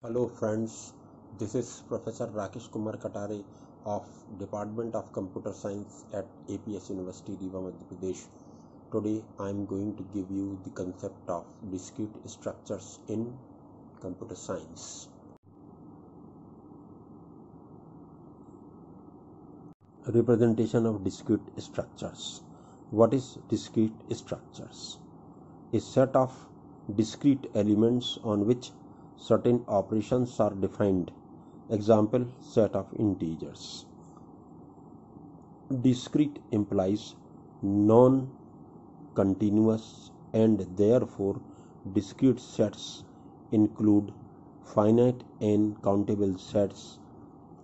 Hello friends, this is Professor Rakesh Kumar Katare of Department of Computer Science at APS University, Rewa, Madhya Pradesh. Today I am going to give you the concept of discrete structures in computer science. Representation of discrete structures. What is discrete structures? A set of discrete elements on which certain operations are defined. Example, set of integers. Discrete implies non-continuous, and therefore discrete sets include finite and countable sets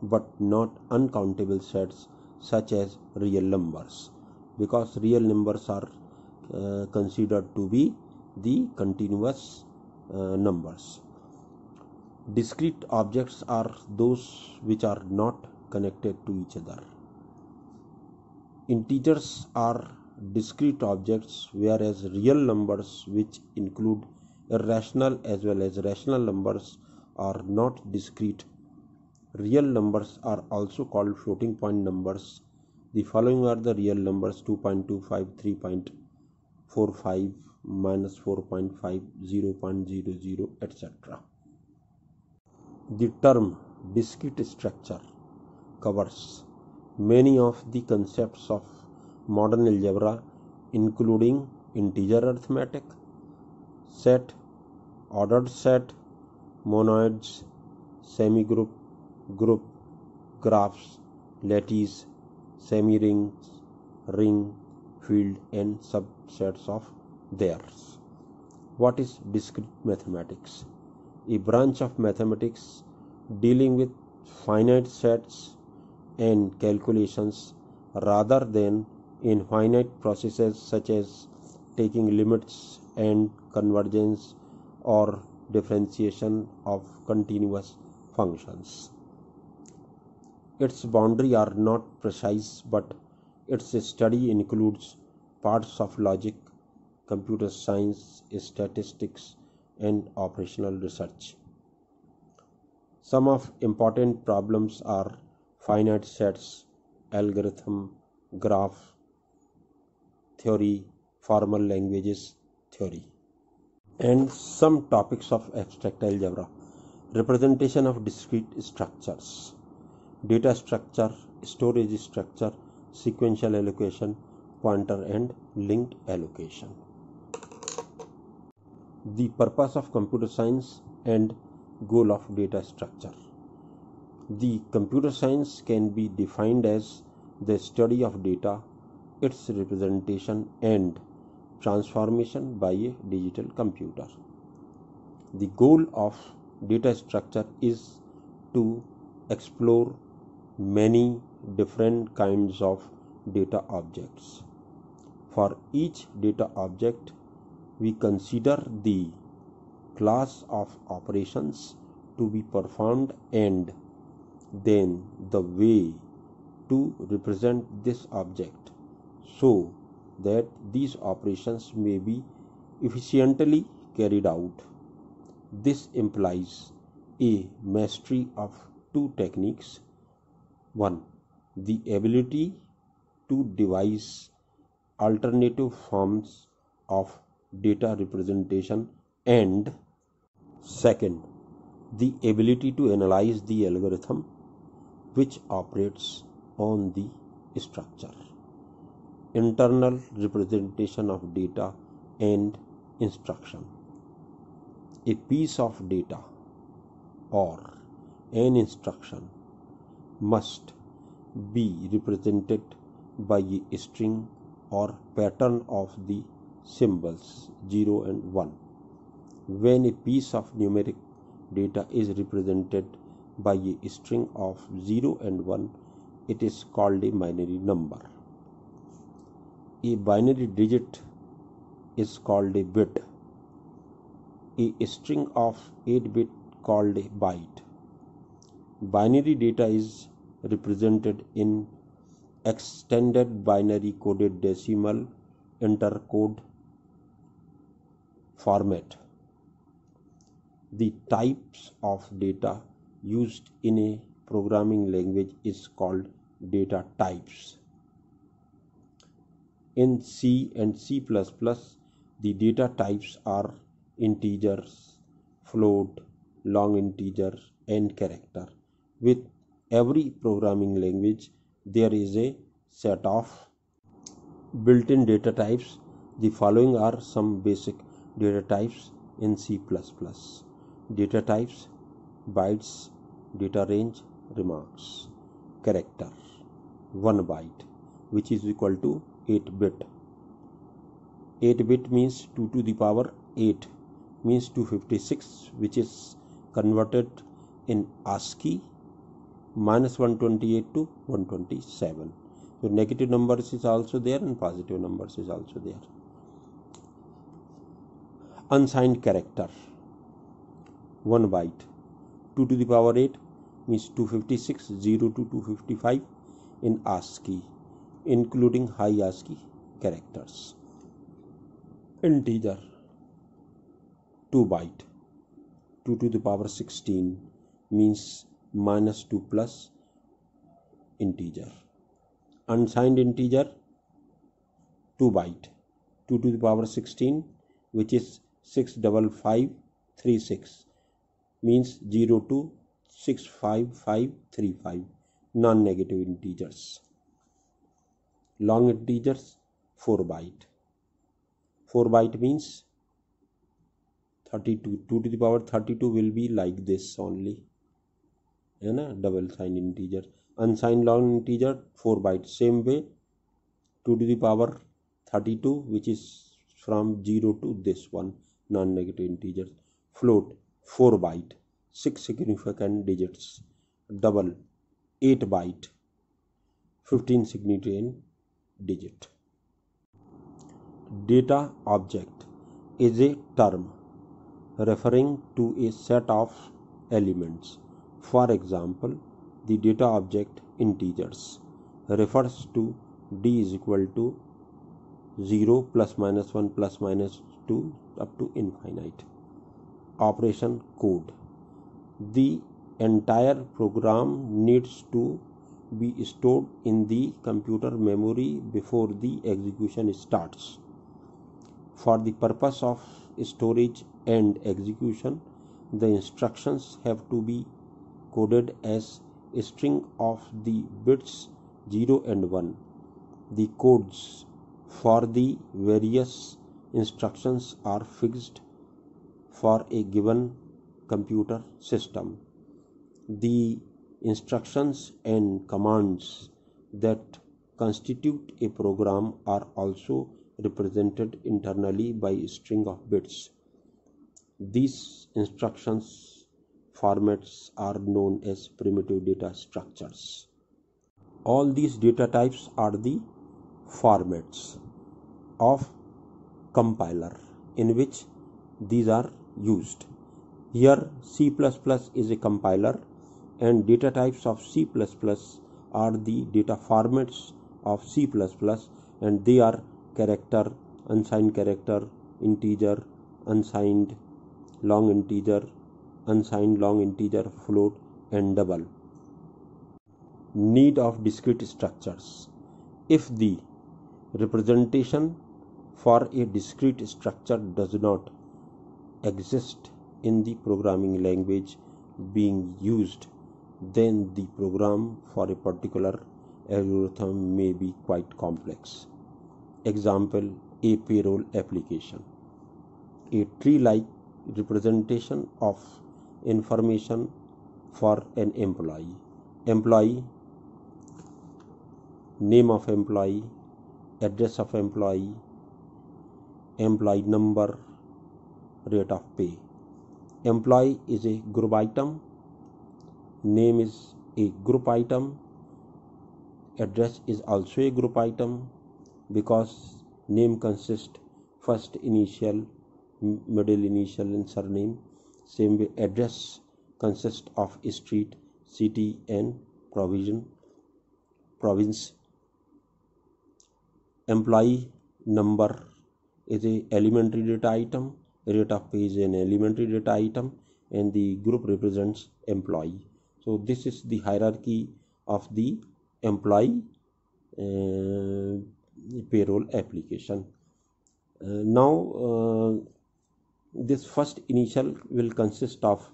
but not uncountable sets such as real numbers, because real numbers are considered to be the continuous numbers. Discrete objects are those which are not connected to each other. Integers are discrete objects, whereas real numbers, which include irrational as well as rational numbers, are not discrete. Real numbers are also called floating point numbers. The following are the real numbers: 2.25, 3.45, minus 4.5, 0.00, etc. The term discrete structure covers many of the concepts of modern algebra, including integer arithmetic, set, ordered set, monoids, semigroup, group, graphs, lattice, semi-rings, ring, field, and subsets of theirs. What is discrete mathematics? A branch of mathematics dealing with finite sets and calculations rather than infinite processes such as taking limits and convergence or differentiation of continuous functions. Its boundaries are not precise, but its study includes parts of logic, computer science, statistics, and operational research. Some of important problems are finite sets, algorithm, graph theory, formal languages theory, and some topics of abstract algebra. Representation of discrete structures: data structure, storage structure, sequential allocation, pointer and linked allocation. The purpose of computer science and goal of data structure. The computer science can be defined as the study of data, its representation and transformation by a digital computer. The goal of data structure is to explore many different kinds of data objects. For each data object, we consider the class of operations to be performed and then the way to represent this object so that these operations may be efficiently carried out. This implies a mastery of two techniques. One, the ability to devise alternative forms of data representation, and second, the ability to analyze the algorithm which operates on the structure. Internal representation of data and instruction. A piece of data or an instruction must be represented by a string or pattern of the symbols 0 and 1. When a piece of numeric data is represented by a string of 0 and 1, it is called a binary number. A binary digit is called a bit. A string of 8-bit called a byte. Binary data is represented in extended binary coded decimal intercode format. The types of data used in a programming language is called data types. In C and C++, the data types are integers, float, long integer, and character. With every programming language, there is a set of built-in data types. The following are some basic data types in C++. Data types: bytes, data range, remarks. Character: 1 byte, which is equal to 8-bit. 8-bit means 2 to the power 8 means 256, which is converted in ASCII -128 to 127. So negative numbers is also there and positive numbers is also there. Unsigned character: 1 byte. 2 to the power 8 means 256, 0 to 255 in ASCII, including high ASCII characters. Integer: 2 byte. 2 to the power 16 means -2 plus integer. Unsigned integer: 2 byte. 2 to the power 16, which is 65536, means 0 to 65535, non-negative integers. Long integers: 4 byte. 4 byte means 32. 2 to the power 32 will be like this only, double signed integer. Unsigned long integer: 4 byte. Same way, 2 to the power 32, which is from 0 to this one, non-negative integers. Float: 4 byte, 6 significant digits. Double: 8 byte, 15 significant digit. Data object is a term referring to a set of elements. For example, the data object integers refers to d is equal to 0 plus minus 1 plus minus 2 up to infinite. Operation code: the entire program needs to be stored in the computer memory before the execution starts. For the purpose of storage and execution, the instructions have to be coded as a string of the bits 0 and 1. The codes for the various instructions are fixed for a given computer system. The instructions and commands that constitute a program are also represented internally by a string of bits. These instructions formats are known as primitive data structures. All these data types are the formats of compiler in which these are used. Here C++ is a compiler, and data types of C++ are the data formats of C++, and they are character, unsigned character, integer, unsigned long integer, unsigned long integer, float, and double. Need of discrete structures: if the representation for a discrete structure does not exist in the programming language being used, then the program for a particular algorithm may be quite complex. Example: a payroll application. A tree-like representation of information for an employee. Employee: name of employee, address of employee, employee number, rate of pay. Employee is a group item, name is a group item, address is also a group item because name consists first initial, middle initial, and surname. Same way, address consists of street, city, and province. Employee number is a elementary data item, rate of pay is an elementary data item, and the group represents employee. So this is the hierarchy of the employee payroll application. Now this first initial will consist of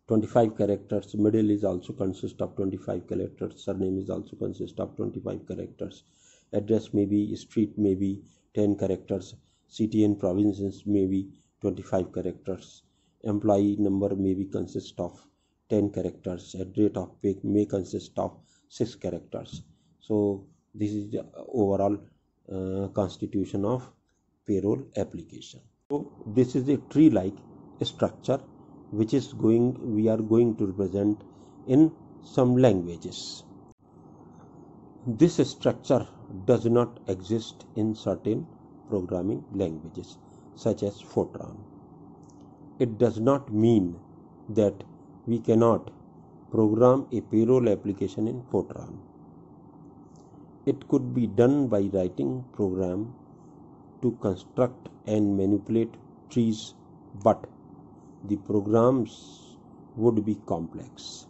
25 characters, middle is also consist of 25 characters, surname is also consist of 25 characters, address may be, street may be 10 characters, city and provinces may be 25 characters, employee number may be consist of 10 characters, at rate of pay may consist of 6 characters. So this is the overall constitution of payroll application. So this is a tree-like structure which is we are going to represent in some languages. This structure does not exist in certain programming languages such as Fortran. It does not mean that we cannot program a payroll application in Fortran. It could be done by writing program to construct and manipulate trees, but the programs would be complex.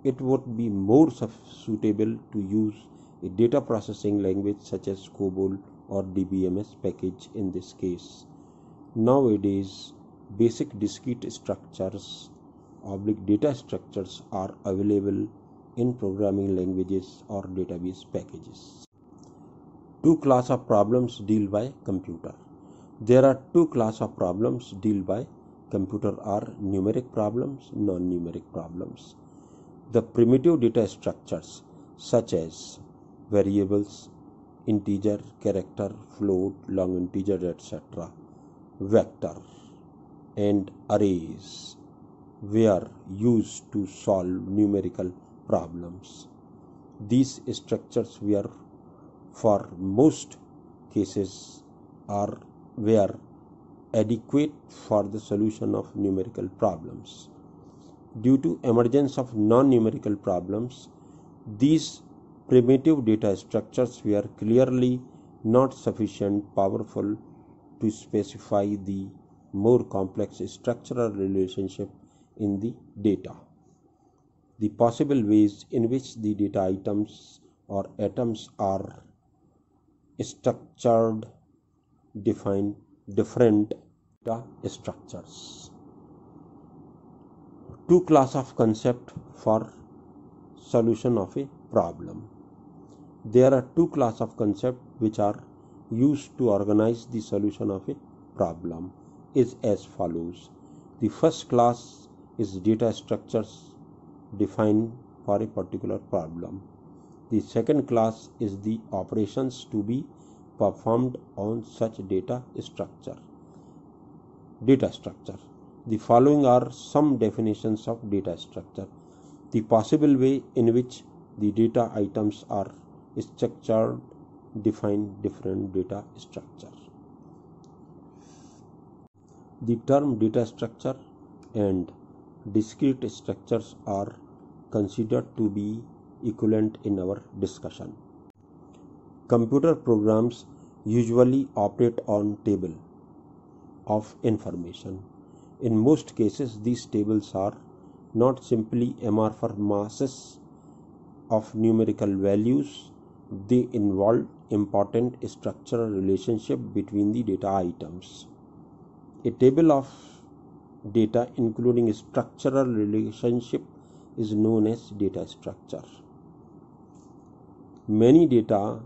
It would be more suitable to use a data processing language such as COBOL or DBMS package in this case. Nowadays, basic discrete structures, data structures are available in programming languages or database packages. Two classes of problems deal by computer. There are two classes of problems deal by computer are numeric problems, non-numeric problems. The primitive data structures such as variables, integer, character, float, long integer, etc., vector, and arrays were used to solve numerical problems. These structures were, for most cases, were adequate for the solution of numerical problems. Due to emergence of non-numerical problems, these primitive data structures were clearly not sufficient powerful to specify the more complex structural relationship in the data. The possible ways in which the data items or atoms are structured define different data structures. Two classes of concept for solution of a problem. There are two classes of concept which are used to organize the solution of a problem is as follows. The first class is data structures defined for a particular problem. The second class is the operations to be performed on such data structure. The following are some definitions of data structure. The possible way in which the data items are structured define different data structure. The term data structure and discrete structures are considered to be equivalent in our discussion. Computer programs usually operate on table of information. In most cases, these tables are not simply amorphous masses of numerical values. They involve important structural relationship between the data items. A table of data including structural relationship is known as data structure. Many data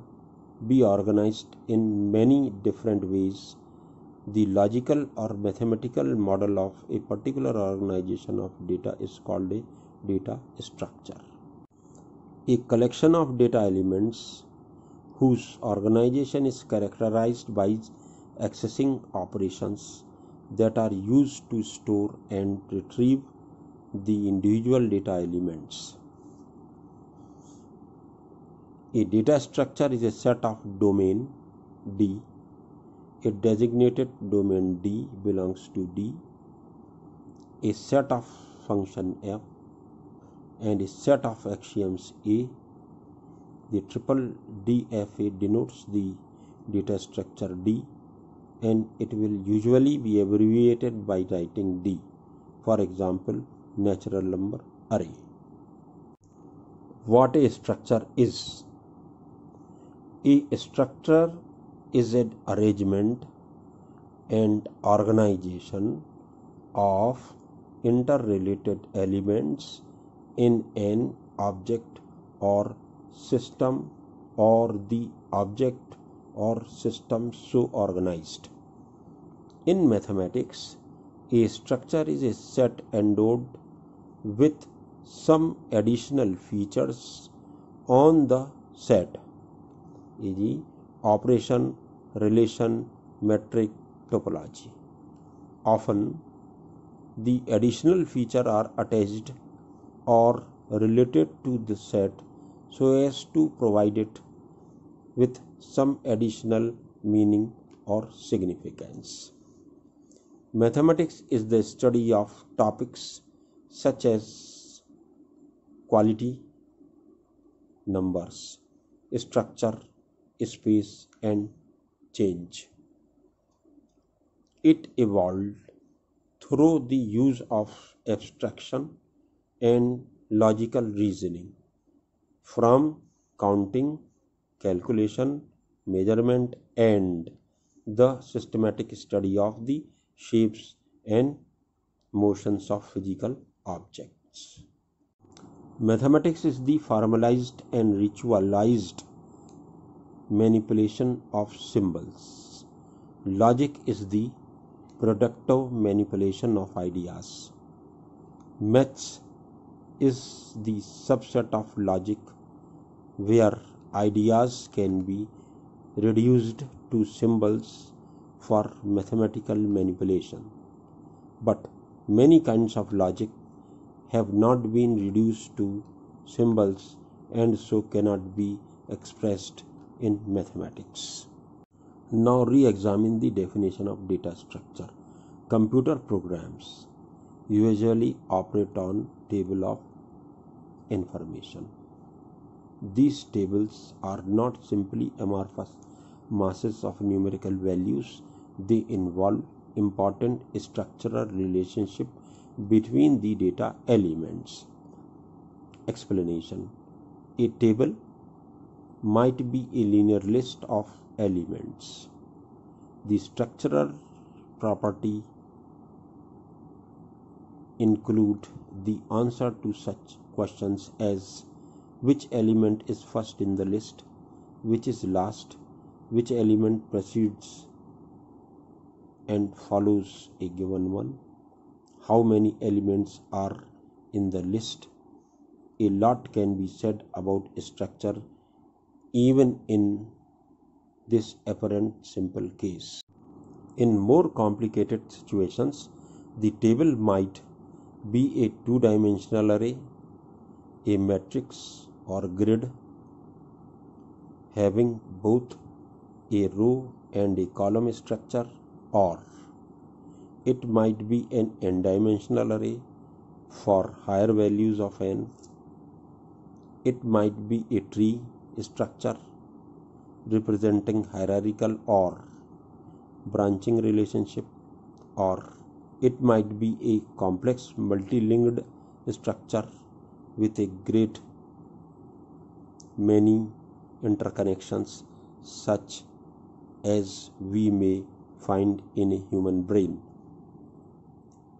be organized in many different ways. The logical or mathematical model of a particular organization of data is called a data structure. A collection of data elements whose organization is characterized by accessing operations that are used to store and retrieve the individual data elements. A data structure is a set of domain D. A designated domain D belongs to D, a set of function F, and a set of axioms A. The triple DFA denotes the data structure D, and it will usually be abbreviated by writing D. For example, natural number array. What a structure is? A structure is an arrangement and organization of interrelated elements in an object or system, or the object or system so organized. In mathematics, a structure is a set endowed with some additional features on the set, e.g., operation, relation, metric, topology. Often, the additional features are attached or related to the set so as to provide it with some additional meaning or significance. Mathematics is the study of topics such as quality, numbers, structure, space, and change. It evolved through the use of abstraction and logical reasoning, from counting, calculation, measurement, and the systematic study of the shapes and motions of physical objects. Mathematics is the formalized and ritualized manipulation of symbols. Logic is the productive manipulation of ideas. Maths is the subset of logic where ideas can be reduced to symbols for mathematical manipulation. But many kinds of logic have not been reduced to symbols and so cannot be expressed in mathematics. Now re-examine the definition of data structure. Computer programs usually operate on table of information. These tables are not simply amorphous masses of numerical values. They involve important structural relationship between the data elements. Explanation: a table might be a linear list of elements. The structural property include the answer to such questions as which element is first in the list, which is last, which element precedes and follows a given one, how many elements are in the list. A lot can be said about structure even in this apparent simple case. In more complicated situations, the table might be a two-dimensional array, a matrix or grid having both a row and a column structure, or it might be an n-dimensional array for higher values of n. It might be a tree structure representing hierarchical or branching relationship, or it might be a complex multi-linked structure with a great many interconnections such as we may find in a human brain.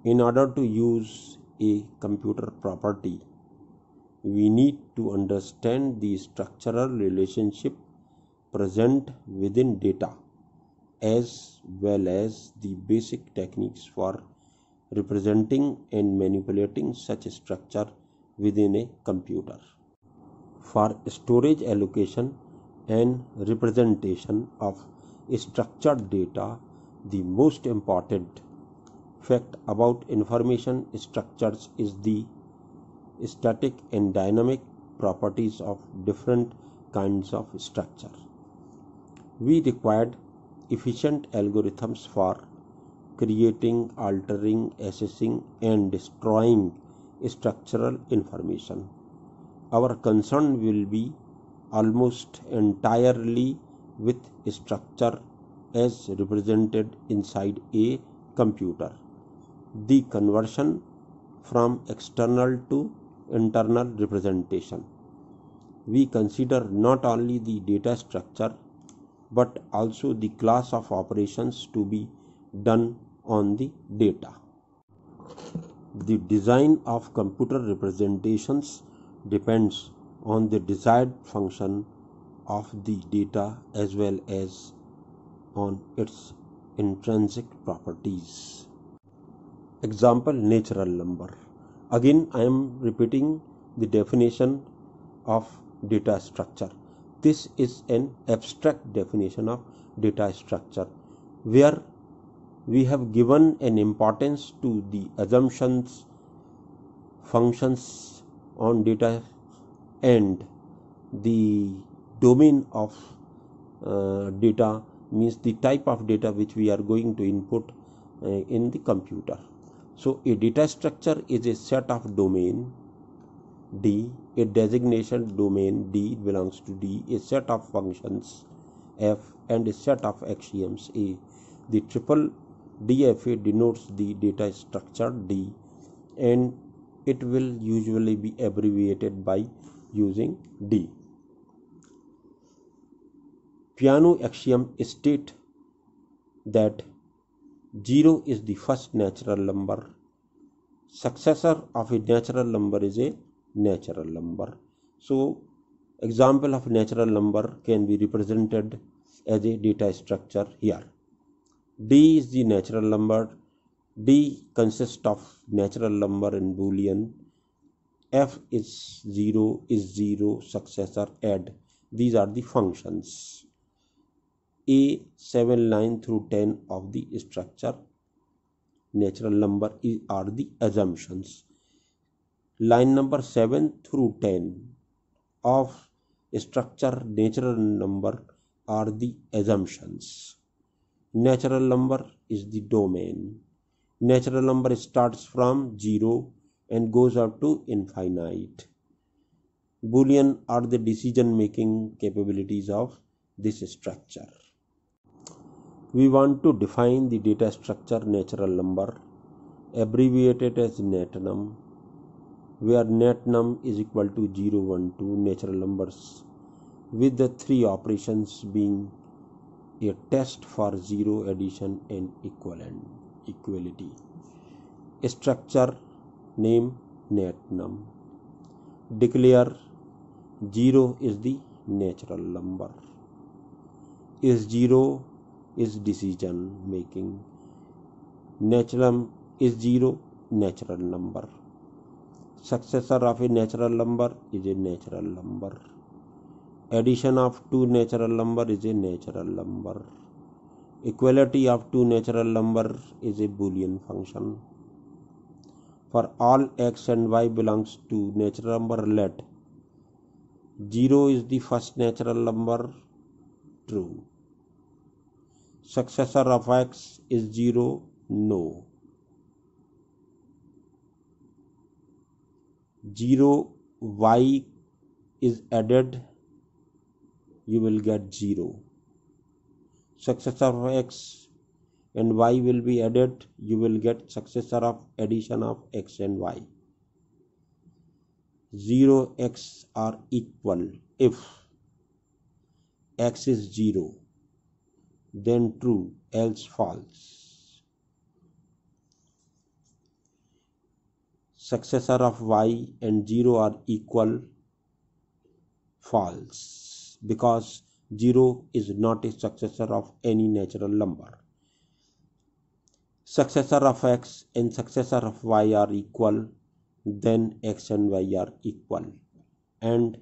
In order to use a computer property, we need to understand the structural relationship present within data, as well as the basic techniques for representing and manipulating such a structure within a computer. For storage allocation and representation of structured data, the most important fact about information structures is the static and dynamic properties of different kinds of structure. We required efficient algorithms for creating, altering, assessing, and destroying structural information. Our concern will be almost entirely with structure as represented inside a computer. The conversion from external to internal representation. We consider not only the data structure but also the class of operations to be done on the data. The design of computer representations depends on the desired function of the data as well as on its intrinsic properties. Example, natural number. Again, I am repeating the definition of data structure. This is an abstract definition of data structure where we have given an importance to the assumptions, functions on data, and the domain of data means the type of data which we are going to input in the computer. So a data structure is a set of domain D, a designation domain D belongs to D, a set of functions F, and a set of axioms A. The triple DFA denotes the data structure D, and it will usually be abbreviated by using D. Peano axiom states that 0 is the first natural number. Successor of a natural number is a natural number. So, example of natural number can be represented as a data structure here. D is the natural number. D consists of natural number and Boolean. F is 0, successor, add. These are the functions. A 7, 9 through 10 of the structure. Natural number are the assumptions. Line number 7 through 10 of structure natural number are the assumptions. Natural number is the domain. Natural number starts from 0 and goes up to infinite. Boolean are the decision making capabilities of this structure. We want to define the data structure natural number, abbreviated as natnum, where natnum is equal to 0, 1, 2 natural numbers, with the three operations being a test for zero, addition, and equality. Structure name natnum. Declare 0 is the natural number. Is 0 is decision making. Natural is 0 natural number. Successor of a natural number is a natural number. Addition of two natural number is a natural number. Equality of two natural number is a Boolean function. For all x and y belongs to natural number, let 0 is the first natural number, true. Successor of x is 0, no. 0, y is added, you will get 0. Successor of x and y will be added, you will get successor of addition of x and y. 0, x are equal if x is 0, then true, else false. Successor of y and 0 are equal, false, because 0 is not a successor of any natural number. Successor of x and successor of y are equal, then x and y are equal, and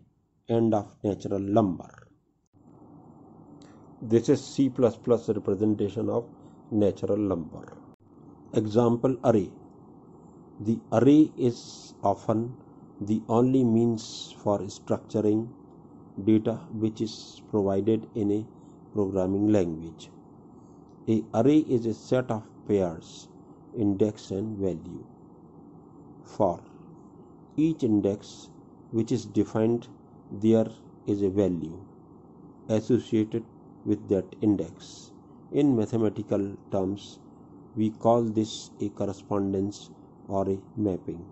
end of natural number. This is C++ representation of natural number. Example, array. The array is often the only means for structuring data which is provided in a programming language. A array is a set of pairs, index and value. For each index which is defined, there is a value associated with that index. In mathematical terms, we call this a correspondence or a mapping.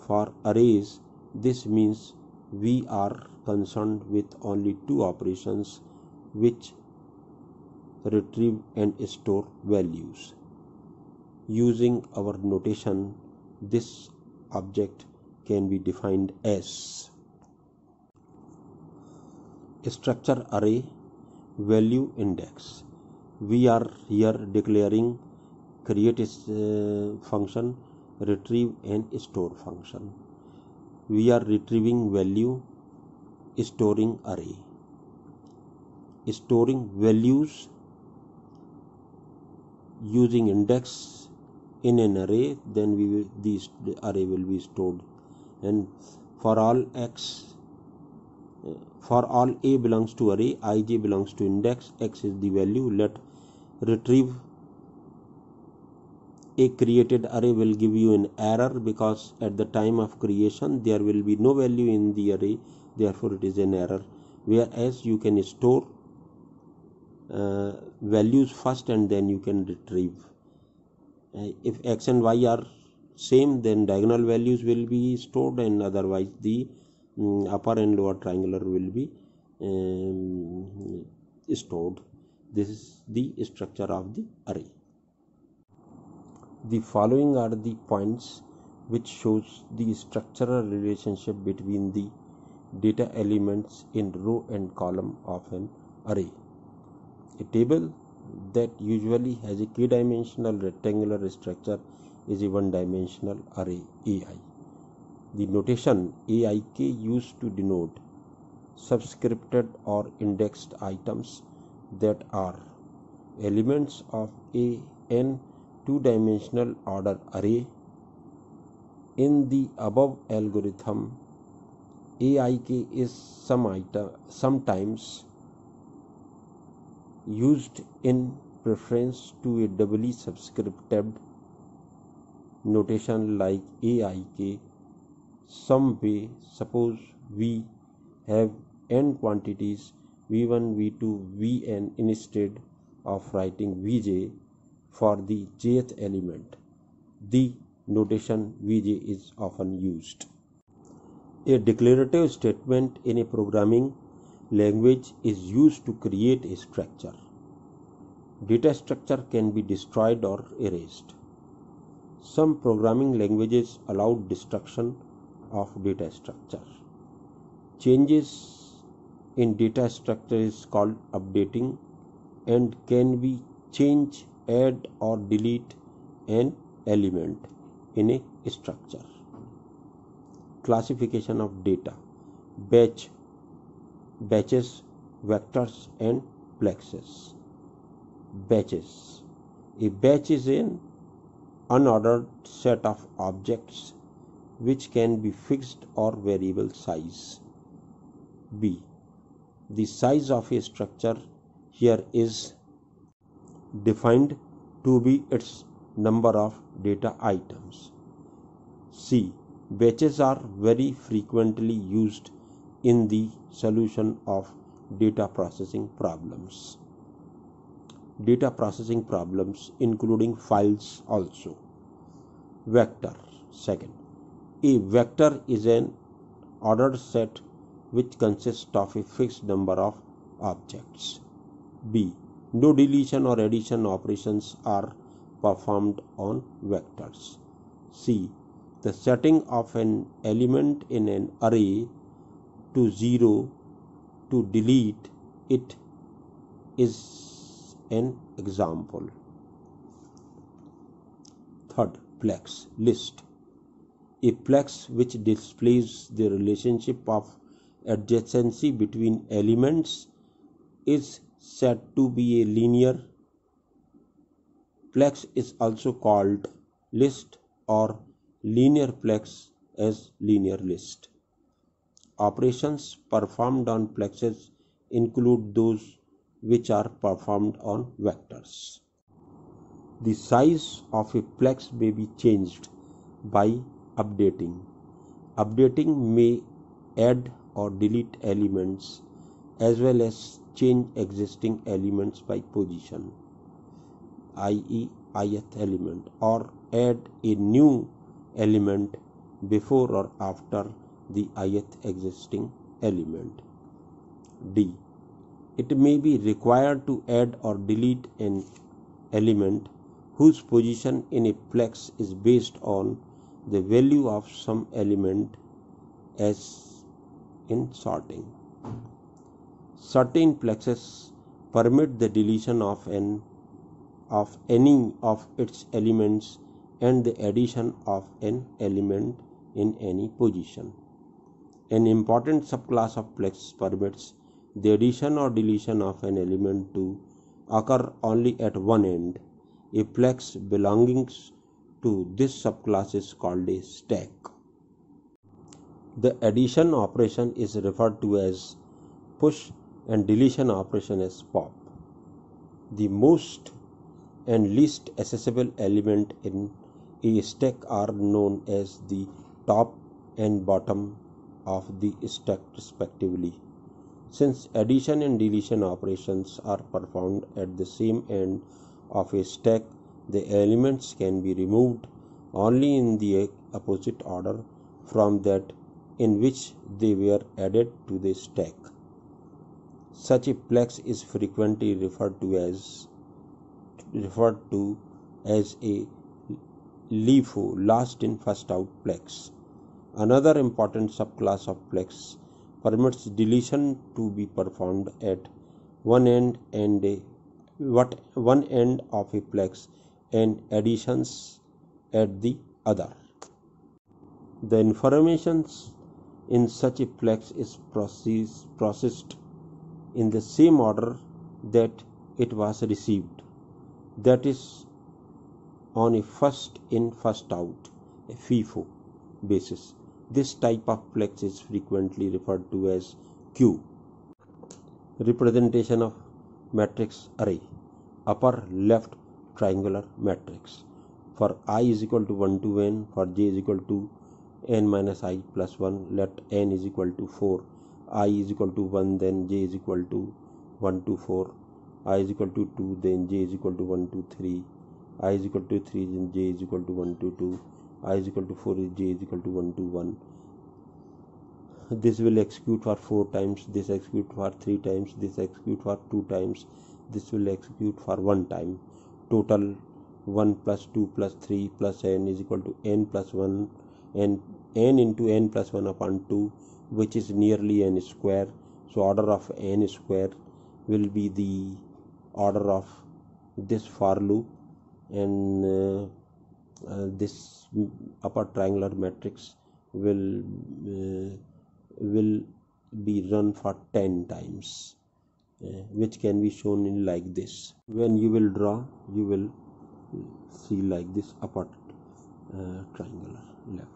For arrays, this means we are concerned with only two operations which retrieve and store values. Using our notation, this object can be defined as structure array value index. We are here declaring create function, retrieve and store function. We are retrieving value, storing array. Storing values using index in an array, then the array will be stored. And for all a belongs to array, ij belongs to index, x is the value. Let retrieve a created array will give you an error because at the time of creation there will be no value in the array, therefore it is an error. Whereas you can store values first and then you can retrieve. If x and y are same, then diagonal values will be stored, and otherwise the upper and lower triangular will be stored. This is the structure of the array. The following are the points which shows the structural relationship between the data elements in row and column of an array. A table that usually has a k-dimensional rectangular structure is a one-dimensional array AI. The notation AIK used to denote subscripted or indexed items that are elements of an two-dimensional order array. In the above algorithm, AIK is sometimes used in preference to a doubly subscripted notation like AIK. Some way, suppose we have n quantities v1, v2, vn instead of writing vj for the jth element. The notation vj is often used. A declarative statement in a programming language is used to create a structure. Data structure can be destroyed or erased. Some programming languages allow destruction of data structure. Changes in data structure is called updating and can be change, add or delete an element in a structure. Classification of data: batches, vectors and plexes. Batches. A batch is an unordered set of objects which can be fixed or variable size. B. The size of a structure here is defined to be its number of data items. C. Batches are very frequently used in the solution of data processing problems. Data processing problems including files also. Vector. Second, a vector is an ordered set which consists of a fixed number of objects. B. No deletion or addition operations are performed on vectors. C. The setting of an element in an array to 0 to delete it is an example. Third, plex, list. A plex which displays the relationship of adjacency between elements is said to be a linear. Plex is also called list or linear plex as linear list. Operations performed on plexes include those which are performed on vectors. The size of a plex may be changed by updating. Updating may add or delete elements as well as change existing elements by position, i.e. ith element, or add a new element before or after the ith existing element. D. It may be required to add or delete an element whose position in a plex is based on the value of some element, as in sorting. Certain plexes permit the deletion of any of its elements and the addition of an element in any position. An important subclass of plex permits the addition or deletion of an element to occur only at one end. A plex belonging to this subclass is called a stack. The addition operation is referred to as push and deletion operation as pop. The most and least accessible element in a stack are known as the top and bottom of the stack respectively. Since addition and deletion operations are performed at the same end of a stack, the elements can be removed only in the opposite order from that in which they were added to the stack. Such a plex is frequently referred to as a LIFO, last in first out plex. Another important subclass of plex permits deletion to be performed at one end of a plex and additions at the other. The information in such a plex is processed in the same order that it was received, that is, on a first in first out FIFO basis. This type of plex is frequently referred to as Q. Representation of matrix array. Upper left triangular matrix. For I is equal to 1 to n, for j is equal to n minus I plus 1, let n is equal to 4, I is equal to 1, then j is equal to 1 to 4, I is equal to 2, then j is equal to 1 to 3, I is equal to 3, then j is equal to 1 to 2, I is equal to 4, j is equal to 1 to 1. This will execute for 4 times, this execute for 3 times, this execute for 2 times, this will execute for 1 time. Total 1 plus 2 plus 3 plus n is equal to n plus 1 and n into n plus 1 upon 2, which is nearly n square. So order of n square will be the order of this for loop, and this upper triangular matrix will be run for 10 times, which can be shown in like this. When you will draw, you will see like this upper triangular left.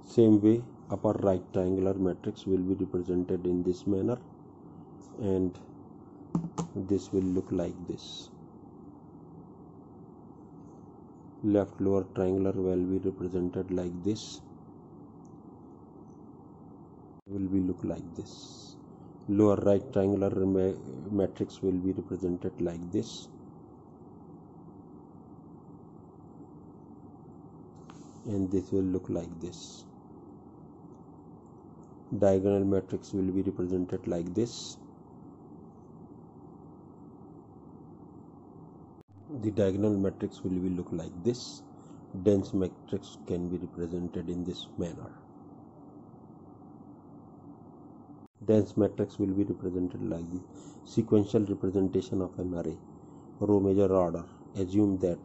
Same way, upper right triangular matrix will be represented in this manner, and this will look like this. Left lower triangular will be represented like this, will be look like this. Lower right triangular matrix will be represented like this, and this will look like this. Diagonal matrix will be represented like this. The diagonal matrix will be look like this. Dense matrix can be represented in this manner. Dense matrix will be represented like the sequential representation of an array. Row major order. Assume that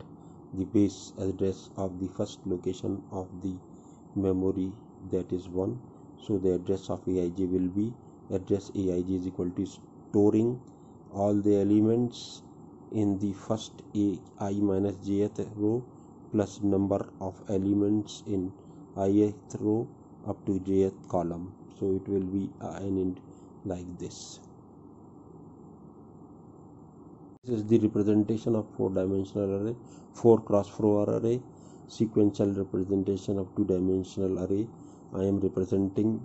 the base address of the first location of the memory, that is 1. So the address of aij will be address aij is equal to storing all the elements in the first I minus jth row plus number of elements in ith row up to jth column. So it will be in like this. This is the representation of 4-dimensional array, 4 cross 4 array. Sequential representation of 2-dimensional array. I am representing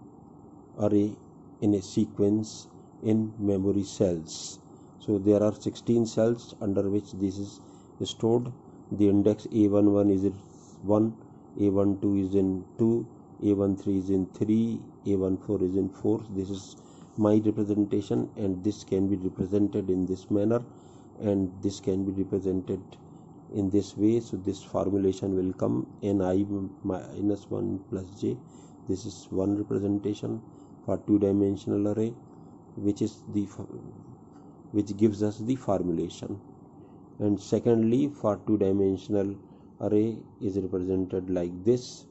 array in a sequence in memory cells. So there are 16 cells under which this is stored. the index A11 is in 1, A12 is in 2, A13 is in 3, A14 is in 4. This is my representation, and this can be represented in this manner, and this can be represented in this way. So this formulation will come Ni minus 1 plus j. This is one representation for two-dimensional array, which gives us the formulation. And secondly, for two-dimensional array is represented like this,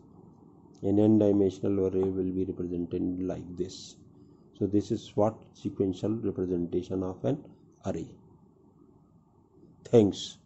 an n-dimensional array will be represented like this. So this is what sequential representation of an array. Thanks.